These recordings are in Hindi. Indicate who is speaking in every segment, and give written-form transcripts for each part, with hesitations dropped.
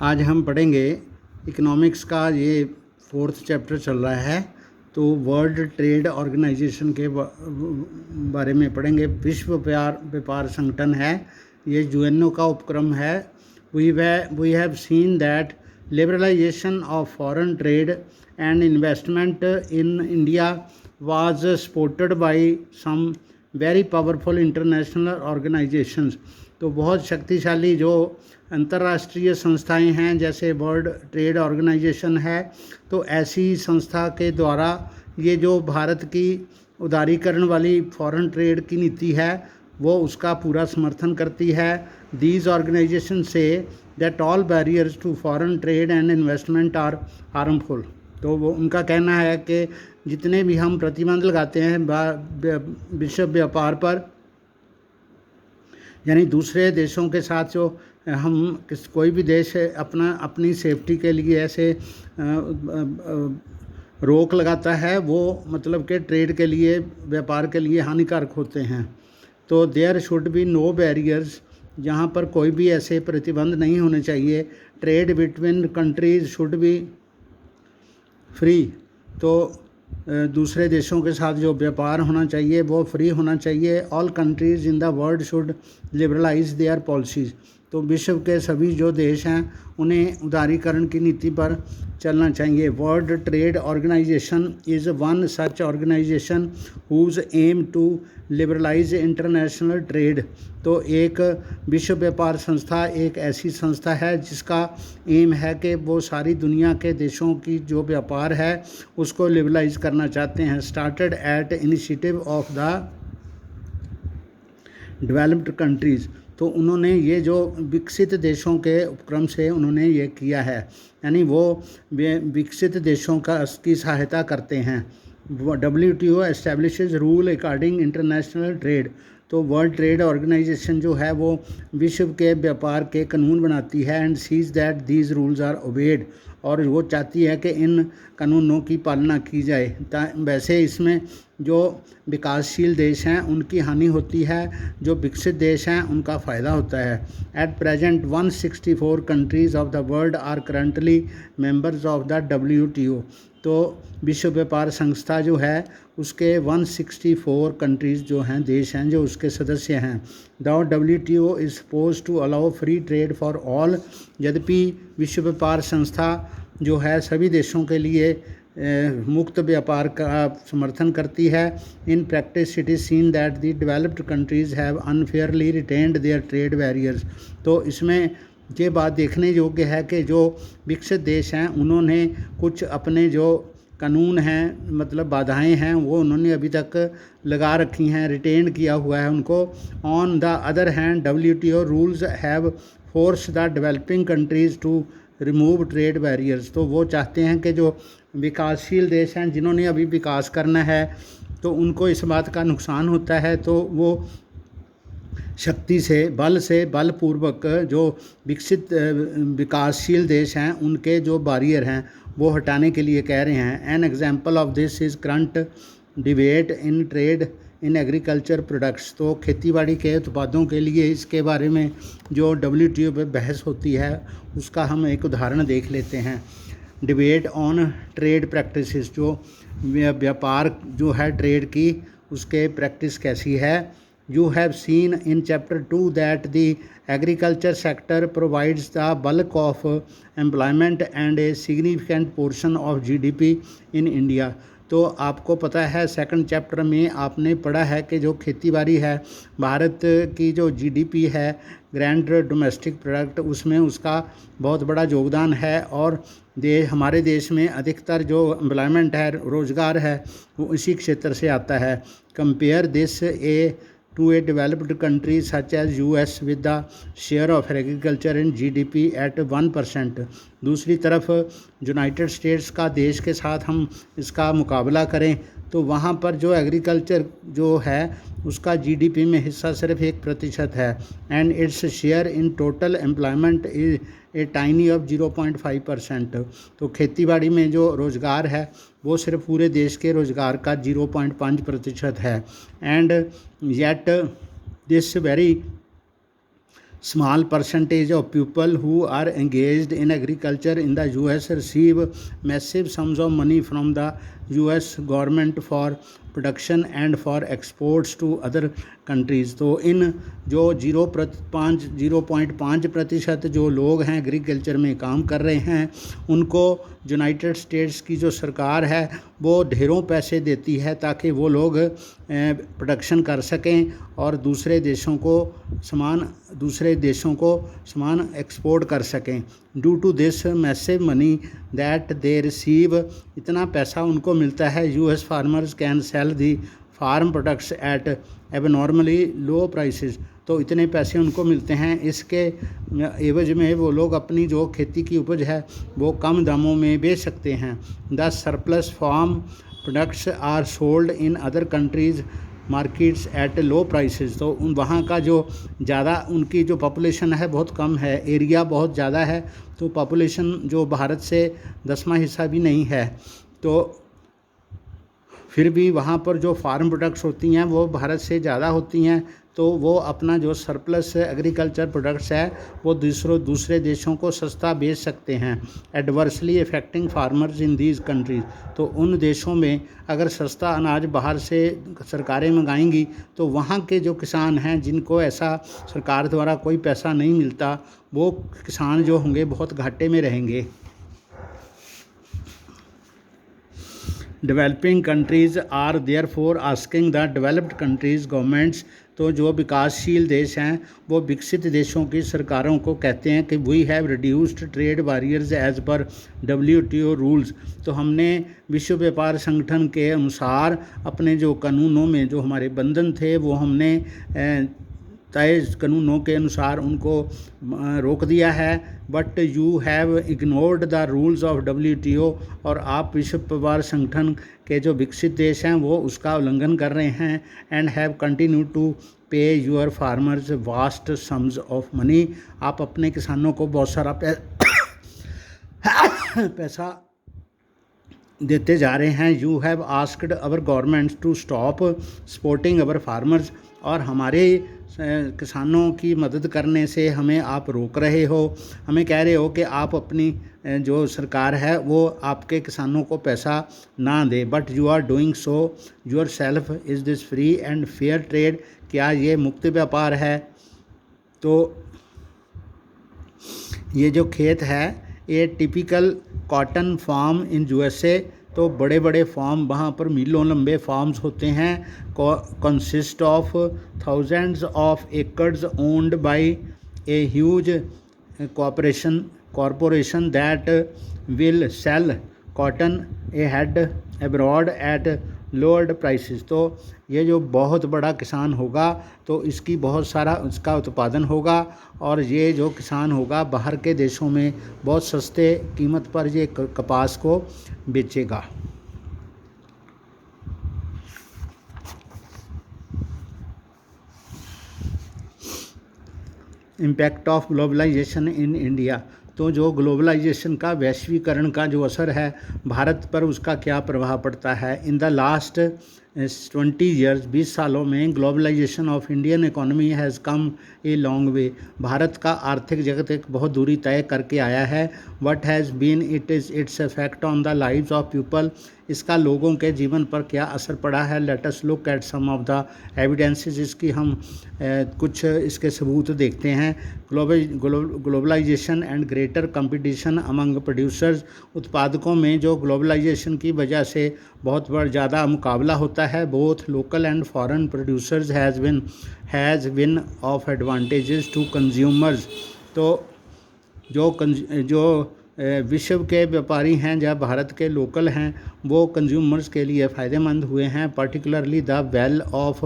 Speaker 1: आज हम पढ़ेंगे इकोनॉमिक्स का, ये 4th चैप्टर चल रहा है। तो वर्ल्ड ट्रेड ऑर्गेनाइजेशन के बारे में पढ़ेंगे। विश्व व्यापार संगठन है, ये यूएनओ का उपक्रम है। We have seen that liberalisation of foreign trade and investment in India was supported by some very powerful international organisations. तो बहुत शक्तिशाली जो अंतर्राष्ट्रीय संस्थाएं हैं, जैसे वर्ल्ड ट्रेड ऑर्गेनाइजेशन है, तो ऐसी संस्था के द्वारा ये जो भारत की उदारीकरण वाली फॉरेन ट्रेड की नीति है वो उसका पूरा समर्थन करती है। These organisation say that all barriers to foreign trade and investment are harmful. तो वो उनका कहना है कि जितने भी हम प्रतिबंध लगाते हैं विश्व व्यापार पर, यानी दूसरे देशों के साथ जो हम कोई भी देश अपनी सेफ्टी के लिए ऐसे रोक लगाता है, वो मतलब कि ट्रेड के लिए, व्यापार के लिए हानिकारक होते हैं। तो there should be no barriers, जहाँ पर कोई भी ऐसे प्रतिबंध नहीं होने चाहिए। Trade between countries should be free, तो दूसरे देशों के साथ जो व्यापार होना चाहिए वो फ्री होना चाहिए। All countries in the world should liberalise their policies. तो विश्व के सभी जो देश हैं उन्हें उदारीकरण की नीति पर चलना चाहिए। World trade organisation is one such organisation whose aim to liberalise international trade. तो एक विश्व व्यापार संस्था एक ऐसी संस्था है जिसका एम है कि वो सारी दुनिया के देशों की जो व्यापार है उसको लिबरलाइज करना चाहते हैं। Started at initiative of the developed countries. तो उन्होंने ये जो विकसित देशों के उपक्रम से उन्होंने ये किया है, यानी वो विकसित देशों की सहायता करते हैं। WTO establishes rule according international trade. तो वर्ल्ड ट्रेड ऑर्गेनाइजेशन जो है वो विश्व के व्यापार के कानून बनाती है। And sees that these rules are obeyed, और वो चाहती है कि इन कानूनों की पालना की जाए। वैसे इसमें जो विकासशील देश हैं उनकी हानि होती है, जो विकसित देश हैं उनका फ़ायदा होता है। At present 164 countries of the world are currently members of the WTO। तो विश्व व्यापार संस्था जो है उसके 164 कंट्रीज़ जो हैं, देश हैं जो उसके सदस्य हैं। The WTO is suppose to allow free trade for all. यद्यपि विश्व व्यापार संस्था जो है सभी देशों के लिए मुक्त व्यापार का समर्थन करती है। In practice it is seen that the developed countries have unfairly retained their trade barriers. तो इसमें ये बात देखने योग्य है कि जो विकसित देश हैं उन्होंने कुछ अपने जो कानून हैं, मतलब बाधाएं हैं, वो उन्होंने अभी तक लगा रखी हैं, रिटेन किया हुआ है उनको। On the other hand WTO rules have force the developing countries to remove trade barriers. तो वो चाहते हैं कि जो विकासशील देश हैं जिन्होंने अभी विकास करना है तो उनको इस बात का नुकसान होता है, तो वो शक्ति से, बलपूर्वक जो विकसित विकासशील देश हैं उनके जो बैरियर हैं वो हटाने के लिए कह रहे हैं। An example of this is current debate in trade in agriculture products. तो खेतीबाड़ी के उत्पादों के लिए इसके बारे में जो WTO पे बहस होती है उसका हम एक उदाहरण देख लेते हैं। डिबेट ऑन ट्रेड प्रैक्टिसेस, जो व्यापार जो है ट्रेड की उसके प्रैक्टिस कैसी है। You have seen in chapter 2 that the agriculture sector provides the bulk of employment and a significant portion of GDP in India। तो आपको पता है सेकंड चैप्टर में आपने पढ़ा है कि जो खेती-बाड़ी है, भारत की जो GDP है, ग्रैंड डोमेस्टिक प्रोडक्ट, उसमें उसका बहुत बड़ा योगदान है। और हमारे देश में अधिकतर जो एम्प्लॉयमेंट है, रोज़गार है, वो इसी क्षेत्र से आता है। Compare this to a developed country such as US with the share of agriculture in GDP at 1%। दूसरी तरफ यूनाइटेड स्टेट्स का देश के साथ हम इसका मुकाबला करें तो वहाँ पर जो एग्रीकल्चर जो है उसका GDP में हिस्सा सिर्फ 1% है। And its share in total employment is a tiny of 0.5%। तो खेतीबाड़ी में जो रोज़गार है वो सिर्फ पूरे देश के रोज़गार का 0.5% है। And yet this very small percentage of people who are engaged in agriculture in the US receive massive sums of money from the US government for production and for exports to other countries. तो इन जो 0.5% जो लोग हैं एग्रीकल्चर में काम कर रहे हैं, उनको यूनाइटेड स्टेट्स की जो सरकार है वो ढेरों पैसे देती है ताकि वो लोग प्रोडक्शन कर सकें और दूसरे देशों को सामान एक्सपोर्ट कर सकें। Due to this massive money that they receive, इतना पैसा उनको मिलता है, US farmers can sell the farm products at abnormally low prices. तो इतने पैसे उनको मिलते हैं, इसके एवज में वो लोग अपनी जो खेती की उपज है वो कम दामों में बेच सकते हैं। The surplus farm products are sold in other countries markets at low prices. तो वहाँ का जो ज़्यादा उनकी जो पॉपुलेशन है बहुत कम है, एरिया बहुत ज़्यादा है, तो पॉपुलेशन जो भारत से 10वां हिस्सा भी नहीं है, तो फिर भी वहाँ पर जो फार्म प्रोडक्ट्स होती हैं वो भारत से ज़्यादा होती हैं, तो वो अपना जो सरप्लस एग्रीकल्चर प्रोडक्ट्स है वो दूसरे देशों को सस्ता बेच सकते हैं। Adversely affecting farmers in these countries. तो उन देशों में अगर सस्ता अनाज बाहर से सरकारें मंगाएंगी तो वहाँ के जो किसान हैं जिनको ऐसा सरकार द्वारा कोई पैसा नहीं मिलता, वो किसान जो होंगे बहुत घाटे में रहेंगे। Developing countries are therefore asking the developed countries governments. तो जो विकासशील देश हैं वो विकसित देशों की सरकारों को कहते हैं कि we have reduced trade barriers as per WTO rules. तो हमने विश्व व्यापार संगठन के अनुसार अपने जो कानूनों में जो हमारे बंधन थे वो हमने तय कानूनों के अनुसार उनको रोक दिया है। But you have ignored the rules of WTO। और आप विश्व व्यापार संगठन के जो विकसित देश हैं वो उसका उल्लंघन कर रहे हैं। And have continue to pay your farmers vast sums of money. आप अपने किसानों को बहुत सारा पैसा देते जा रहे हैं। You have asked our governments to stop supporting our farmers. और हमारे किसानों की मदद करने से हमें आप रोक रहे हो, हमें कह रहे हो कि आप अपनी जो सरकार है वो आपके किसानों को पैसा ना दे। But you are doing so yourself. Is this free and fair trade. क्या ये मुक्त व्यापार है? तो ये जो खेत है ये typical cotton farm in USA। तो बड़े बड़े फार्म, वहाँ पर मीलों लंबे फार्म्स होते हैं, consist of thousands of acres owned by a huge corporation that will sell cotton ahead abroad at lowered prices. तो ये जो बहुत बड़ा किसान होगा तो इसकी बहुत सारा उसका उत्पादन होगा और ये जो किसान होगा बाहर के देशों में बहुत सस्ते कीमत पर ये कपास को बेचेगा। Impact of globalisation in India. तो जो ग्लोबलाइजेशन का वैश्वीकरण का जो असर है भारत पर उसका क्या प्रभाव पड़ता है। इन द लास्ट 20 ईयर्स, 20 सालों में globalisation of Indian economy has come a long way. भारत का आर्थिक जगत एक बहुत दूरी तय करके आया है। What has been its effect on the lives of people. इसका लोगों के जीवन पर क्या असर पड़ा है। Let us look at some of the evidences. इसकी हम कुछ इसके सबूत देखते हैं। Globalisation and greater competition among producers. उत्पादकों में जो ग्लोबलाइजेशन की वजह से बहुत ज़्यादा मुकाबला होता है। Both local and foreign producers has been of advantages to consumers. तो जो विश्व के व्यापारी हैं या भारत के लोकल हैं वो कंज्यूमर्स के लिए फ़ायदेमंद हुए हैं। Particularly the well of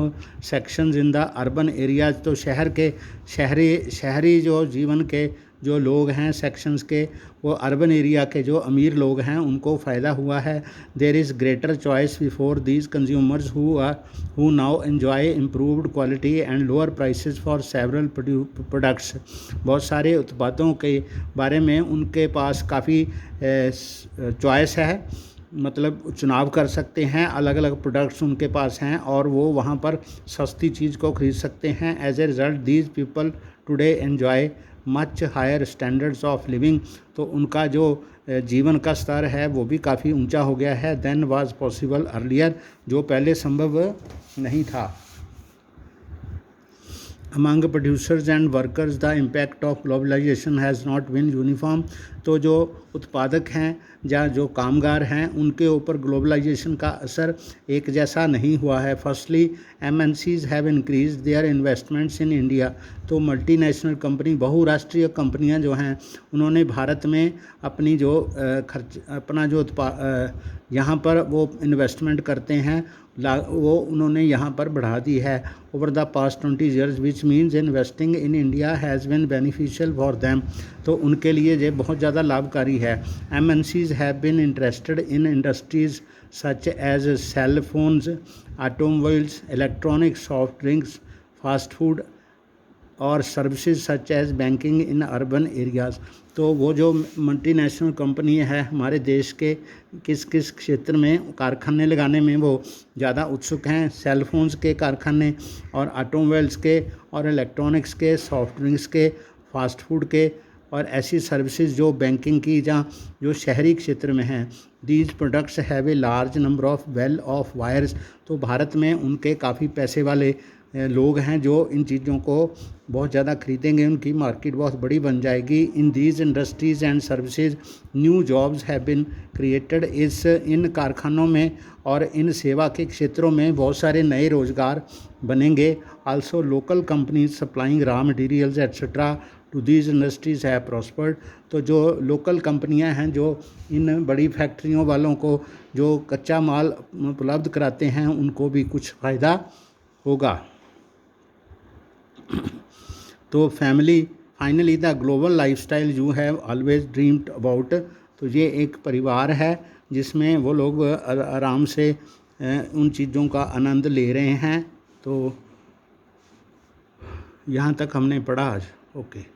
Speaker 1: sections in the urban areas. तो शहरी जो जीवन के जो लोग हैं सेक्शंस के, वो अर्बन एरिया के जो अमीर लोग हैं उनको फ़ायदा हुआ है। There is greater choice before these consumers who now enjoy improved quality and lower prices for several products. बहुत सारे उत्पादों के बारे में उनके पास काफ़ी चॉइस है मतलब चुनाव कर सकते हैं, अलग अलग प्रोडक्ट्स उनके पास हैं और वो वहाँ पर सस्ती चीज़ को ख़रीद सकते हैं। As a result these people today enjoy much higher standards of living. तो उनका जो जीवन का स्तर है वो भी काफ़ी ऊंचा हो गया है देन वाज पॉसिबल अर्लियर, जो पहले संभव नहीं था। Among producers and workers the impact of globalization has not been uniform। तो जो उत्पादक हैं या जो कामगार हैं उनके ऊपर ग्लोबलाइजेशन का असर एक जैसा नहीं हुआ है। Firstly MNCs have increase their investments in India. तो मल्टीनेशनल कंपनी, बहुराष्ट्रीय कंपनियां जो हैं उन्होंने भारत में अपनी जो खर्च अपना जो यहाँ पर वो इन्वेस्टमेंट करते हैं वो उन्होंने यहाँ पर बढ़ा दी है। Over the past 20 years which means investing in India has been beneficial for them. तो उनके लिए ये बहुत ज़्यादा लाभकारी है। MNCs have been interested in industries such as cell phones, automobiles, electronics, soft drinks, fast food और services such as banking in urban areas. तो वो जो मल्टीनेशनल कंपनी है हमारे देश के किस किस क्षेत्र में कारखाने लगाने में वो ज़्यादा उत्सुक हैं, सेल फोन्स के कारखाने और ऑटोमोबाइल्स के और इलेक्ट्रॉनिक्स के, सॉफ्ट ड्रिंक्स के, फास्ट फूड के और ऐसी सर्विसेज जो बैंकिंग की जहाँ जो शहरी क्षेत्र में हैं। These products have a large number of well of wires. तो भारत में उनके काफ़ी पैसे वाले लोग हैं जो इन चीज़ों को बहुत ज़्यादा खरीदेंगे, उनकी मार्केट बहुत बड़ी बन जाएगी। In these industries and services new jobs have been created. इन कारखानों में और इन सेवा के क्षेत्रों में बहुत सारे नए रोज़गार बनेंगे। Also local companies supplying raw materials etcetera to these industries है प्रॉस्पर्ड। तो जो लोकल कंपनियां हैं जो इन बड़ी फैक्ट्रियों वालों को जो कच्चा माल उपलब्ध कराते हैं उनको भी कुछ फ़ायदा होगा। तो finally the global lifestyle you have always dreamed about. तो ये एक परिवार है जिसमें वो लोग आराम से उन चीज़ों का आनंद ले रहे हैं। तो यहाँ तक हमने पढ़ा आज। ओके।